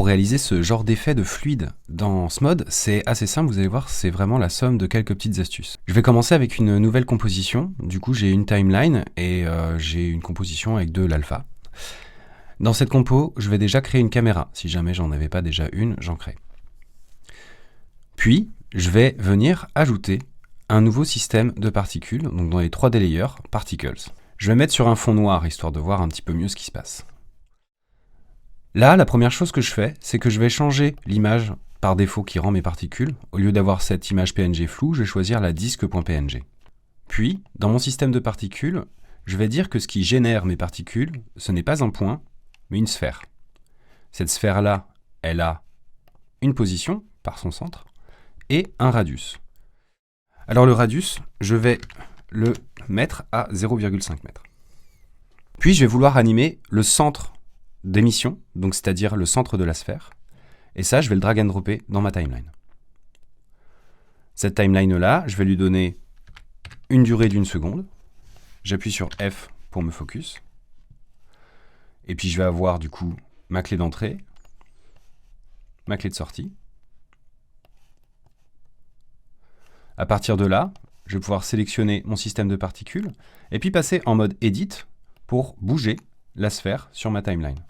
pour réaliser ce genre d'effet de fluide dans ce mode, c'est assez simple, vous allez voir, c'est vraiment la somme de quelques petites astuces. Je vais commencer avec une nouvelle composition, du coup j'ai une timeline et j'ai une composition avec de l'alpha. Dans cette compo, je vais déjà créer une caméra, si jamais j'en avais pas déjà une, j'en crée. Puis, je vais venir ajouter un nouveau système de particules, donc dans les 3D layers, Particles. Je vais mettre sur un fond noir, histoire de voir un petit peu mieux ce qui se passe. Là, la première chose que je fais, c'est que je vais changer l'image par défaut qui rend mes particules. Au lieu d'avoir cette image PNG floue, je vais choisir la disque.png. Puis, dans mon système de particules, je vais dire que ce qui génère mes particules, ce n'est pas un point, mais une sphère. Cette sphère-là, elle a une position par son centre et un radius. Alors le radius, je vais le mettre à 0,5 m. Puis je vais vouloir animer le centre d'émission, donc c'est-à-dire le centre de la sphère. Et ça, je vais le drag and dropper dans ma timeline. Cette timeline-là, je vais lui donner une durée d'1 seconde. J'appuie sur F pour me focus. Et puis je vais avoir du coup ma clé d'entrée, ma clé de sortie. À partir de là, je vais pouvoir sélectionner mon système de particules et puis passer en mode Edit pour bouger la sphère sur ma timeline.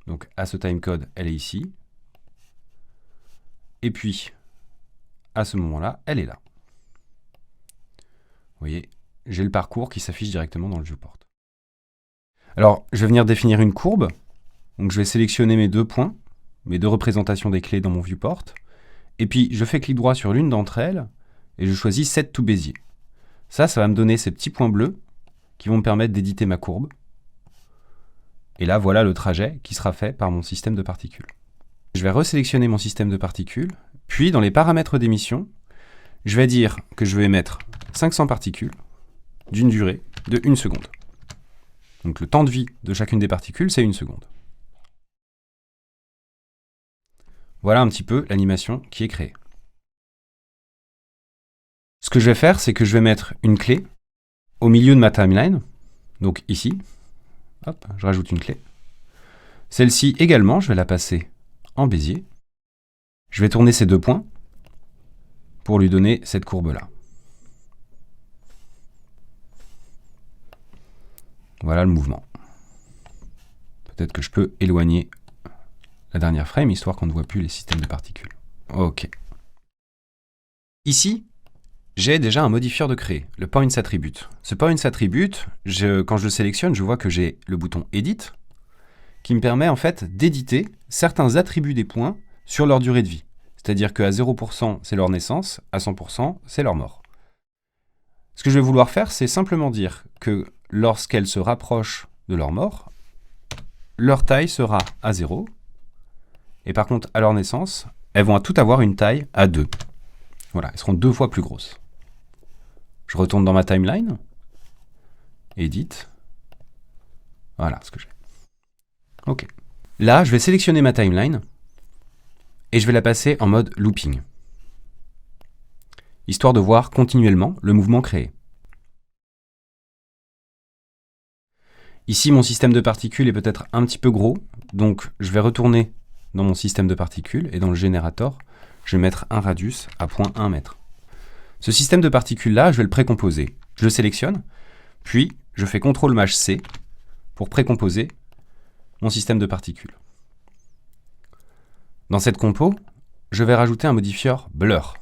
Donc à ce timecode, elle est ici. Et puis, à ce moment-là, elle est là. Vous voyez, j'ai le parcours qui s'affiche directement dans le viewport. Alors, je vais venir définir une courbe. Donc je vais sélectionner mes deux points, mes deux représentations des clés dans mon viewport. Et puis, je fais clic droit sur l'une d'entre elles et je choisis Set to Bezier. Ça va me donner ces petits points bleus qui vont me permettre d'éditer ma courbe. Et là, voilà le trajet qui sera fait par mon système de particules. Je vais resélectionner mon système de particules, puis dans les paramètres d'émission, je vais dire que je vais mettre 500 particules d'une durée de 1 seconde. Donc le temps de vie de chacune des particules, c'est 1 seconde. Voilà un petit peu l'animation qui est créée. Ce que je vais faire, c'est que je vais mettre une clé au milieu de ma timeline, donc ici. Hop, je rajoute une clé. Celle-ci également, je vais la passer en Bézier. Je vais tourner ces deux points pour lui donner cette courbe-là. Voilà le mouvement. Peut-être que je peux éloigner la dernière frame, histoire qu'on ne voit plus les systèmes de particules. OK. Ici, j'ai déjà un modifieur de créer, le Points Attribute. Ce Points Attribute, quand je le sélectionne, je vois que j'ai le bouton Edit, qui me permet en fait d'éditer certains attributs des points sur leur durée de vie. C'est-à-dire qu'à 0%, c'est leur naissance, à 100%, c'est leur mort. Ce que je vais vouloir faire, c'est simplement dire que lorsqu'elles se rapprochent de leur mort, leur taille sera à 0, et par contre, à leur naissance, elles vont toutes avoir une taille à 2. Voilà, elles seront 2 fois plus grosses. Je retourne dans ma timeline, Edit, voilà ce que j'ai. OK. Là, je vais sélectionner ma timeline, et je vais la passer en mode looping, histoire de voir continuellement le mouvement créé. Ici, mon système de particules est peut-être un petit peu gros, donc je vais retourner dans mon système de particules, et dans le générateur, je vais mettre un radius à 0,1 m. Ce système de particules-là, je vais le précomposer. Je le sélectionne, puis je fais CTRL-C pour précomposer mon système de particules. Dans cette compo, je vais rajouter un modifieur Blur.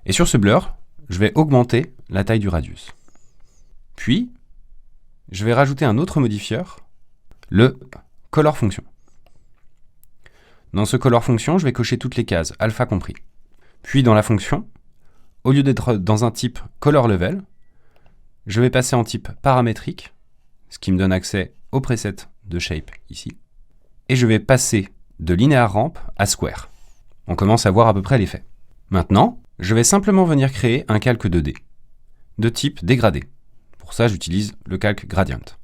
Et sur ce Blur, je vais augmenter la taille du radius. Puis, je vais rajouter un autre modifieur, le Color Function. Dans ce Color Function, je vais cocher toutes les cases, alpha compris. Puis dans la fonction, au lieu d'être dans un type Color Level, je vais passer en type paramétrique, ce qui me donne accès au preset de Shape ici. Et je vais passer de Linear Ramp à Square. On commence à voir à peu près l'effet. Maintenant, je vais simplement venir créer un calque 2D de type dégradé. Pour ça, j'utilise le calque Gradient.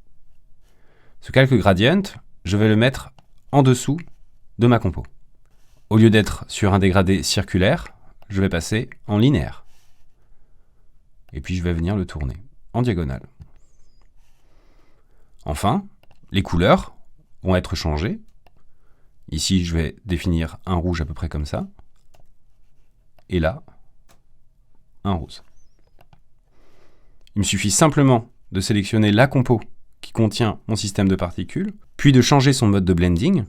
Ce calque Gradient, je vais le mettre en dessous de ma compo. Au lieu d'être sur un dégradé circulaire, je vais passer en linéaire. Et puis je vais venir le tourner en diagonale. Enfin, les couleurs, vont être changés. Ici, je vais définir un rouge à peu près comme ça. Et là, un rose. Il me suffit simplement de sélectionner la compo qui contient mon système de particules, puis de changer son mode de blending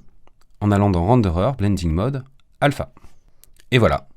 en allant dans Renderer, Blending Mode, Alpha. Et voilà,